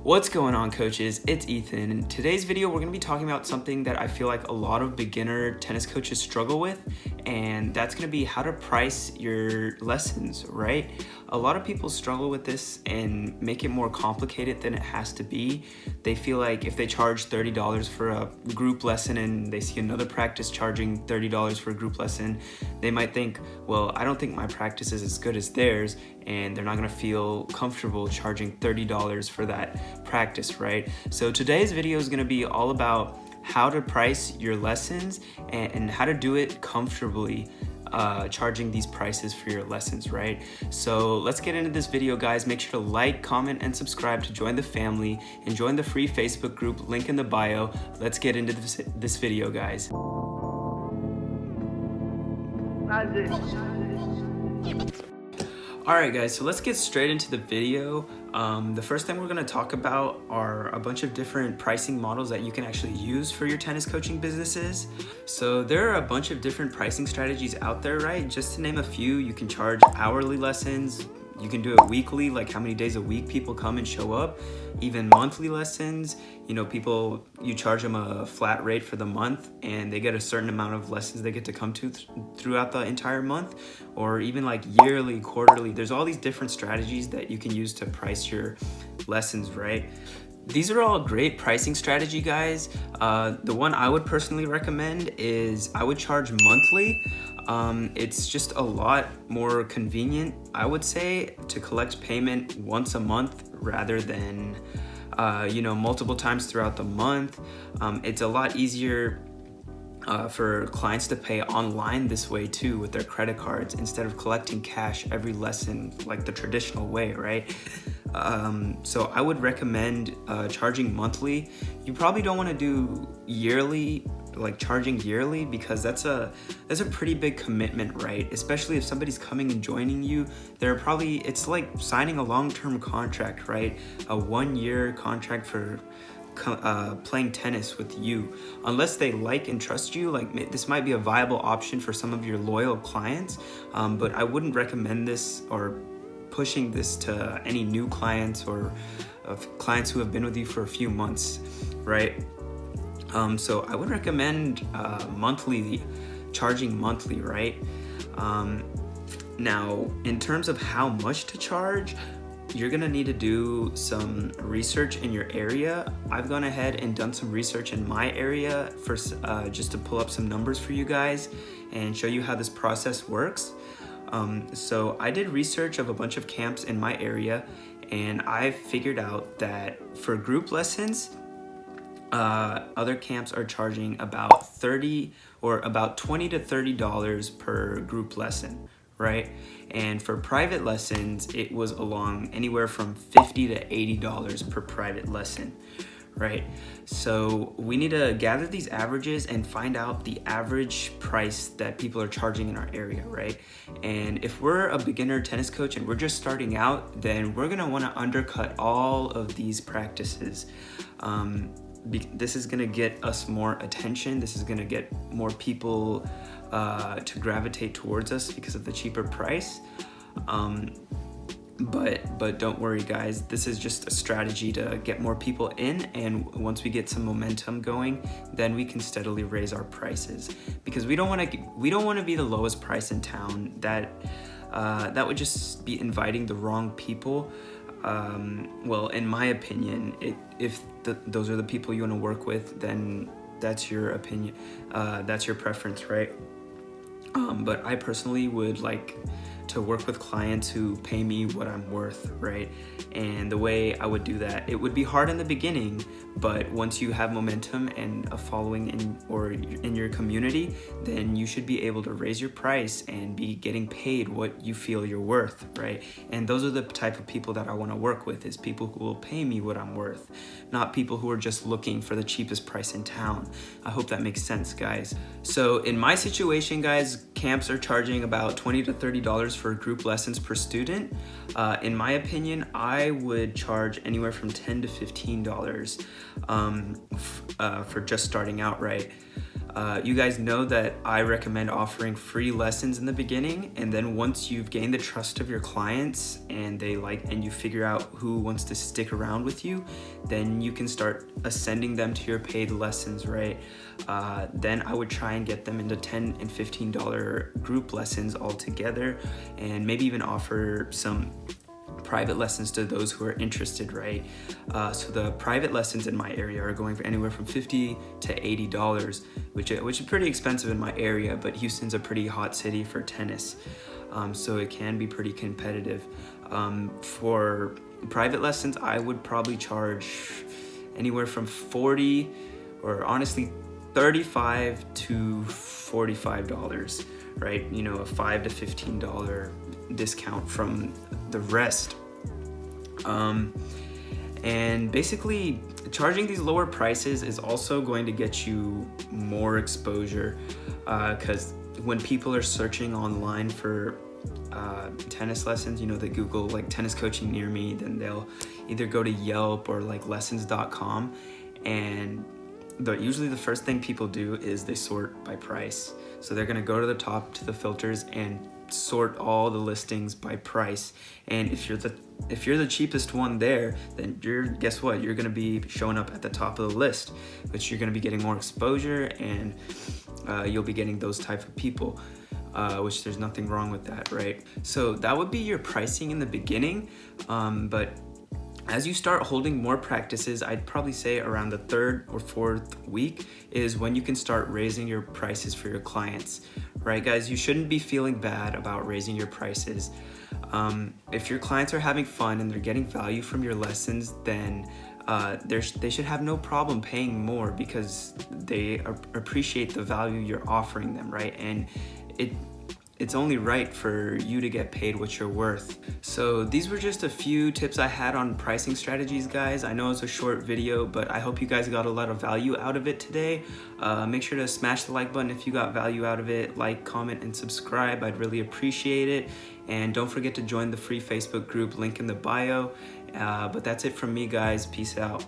What's going on, coaches? It's Ethan. In today's video, we're going to be talking about something that I feel like a lot of beginner tennis coaches struggle with, and that's going to be how to price your lessons, right? A lot of people struggle with this and make it more complicated than it has to be. They feel like if they charge $30 for a group lesson and they see another practice charging $30 for a group lesson, they might think, well, I don't think my practice is as good as theirs, and they're not going to feel comfortable charging $30 for that practice, right? So today's video is going to be all about how to price your lessons and how to do it comfortably, charging these prices for your lessons, right? So let's get into this video, guys. Make sure to like, comment, and subscribe to join the family and join the free Facebook group, link in the bio. Let's get into this video, guys. Alright guys, so let's get straight into the video. The first thing we're going to talk about are a bunch of different pricing models that you can actually use for your tennis coaching businesses. So there are a bunch of different pricing strategies out there, right? Just to name a few, you can charge hourly lessons. You can do it weekly, like how many days a week people come and show up. Even monthly lessons, you know, you charge them a flat rate for the month and they get a certain amount of lessons they get to come to throughout the entire month. Or even like yearly, quarterly. There's all these different strategies that you can use to price your lessons, right? These are all great pricing strategy, guys. The one I would personally recommend is I would charge monthly. It's just a lot more convenient, I would say, to collect payment once a month rather than multiple times throughout the month. It's a lot easier for clients to pay online this way too, with their credit cards, instead of collecting cash every lesson like the traditional way, right? So I would recommend charging monthly. You probably don't want to do yearly, like charging yearly, because that's a pretty big commitment, right? Especially if somebody's coming and joining you, it's like signing a long-term contract, right? A 1-year contract for playing tennis with you. Unless they like and trust you, like this might be a viable option for some of your loyal clients, but I wouldn't recommend this or pushing this to any new clients or clients who have been with you for a few months, right? So I would recommend charging monthly, right? Now, in terms of how much to charge, you're gonna need to do some research in your area. I've gone ahead and done some research in my area just to pull up some numbers for you guys and show you how this process works. So I did research of a bunch of camps in my area, and I figured out that for group lessons, other camps are charging about $20 to $30 per group lesson, right? And for private lessons, it was along anywhere from $50 to $80 per private lesson, right? So we need to gather these averages and find out the average price that people are charging in our area, right? And if we're a beginner tennis coach and we're just starting out, then we're gonna wanna undercut all of these practices. This is gonna get us more attention. This is gonna get more people to gravitate towards us because of the cheaper price. But don't worry, guys. This is just a strategy to get more people in, and once we get some momentum going, then we can steadily raise our prices, because we don't want to be the lowest price in town. That would just be inviting the wrong people. Well, in my opinion, if those are the people you want to work with, then that's your opinion, that's your preference, right? But I personally would like to work with clients who pay me what I'm worth, right? And the way I would do that, it would be hard in the beginning, but once you have momentum and a following in your community, then you should be able to raise your price and be getting paid what you feel you're worth, right? And those are the type of people that I want to work with, is people who will pay me what I'm worth, not people who are just looking for the cheapest price in town. I hope that makes sense, guys. So in my situation, guys, camps are charging about $20 to $30 for group lessons per student. In my opinion, I would charge anywhere from $10 to $15 for just starting out, right? You guys know that I recommend offering free lessons in the beginning, and then once you've gained the trust of your clients and you figure out who wants to stick around with you, then you can start ascending them to your paid lessons, right? Then I would try and get them into $10 and $15 group lessons all together, and maybe even offer some private lessons to those who are interested, right? So the private lessons in my area are going for anywhere from $50 to $80, which is pretty expensive in my area, but Houston's a pretty hot city for tennis, so it can be pretty competitive. For private lessons, I would probably charge anywhere from $40 or honestly $35 to $45, right? You know, a $5 to $15 discount from the rest. And basically charging these lower prices is also going to get you more exposure, because when people are searching online for tennis lessons, you know, they Google like tennis coaching near me, then they'll either go to Yelp or like lessons.com, and usually the first thing people do is they sort by price. So they're gonna go to the top to the filters and sort all the listings by price. And if you're the cheapest one there, then guess what? You're gonna be showing up at the top of the list, which you're gonna be getting more exposure, and you'll be getting those type of people, which there's nothing wrong with that, right? So that would be your pricing in the beginning, but as you start holding more practices, I'd probably say around the 3rd or 4th week is when you can start raising your prices for your clients, right, guys? You shouldn't be feeling bad about raising your prices. If your clients are having fun and they're getting value from your lessons, then they should have no problem paying more, because they appreciate the value you're offering them, right? And it's only right for you to get paid what you're worth. So these were just a few tips I had on pricing strategies, guys. I know it's a short video, but I hope you guys got a lot of value out of it today. Make sure to smash the like button if you got value out of it. Like, comment, and subscribe. I'd really appreciate it. And don't forget to join the free Facebook group, link in the bio. But that's it from me, guys. Peace out.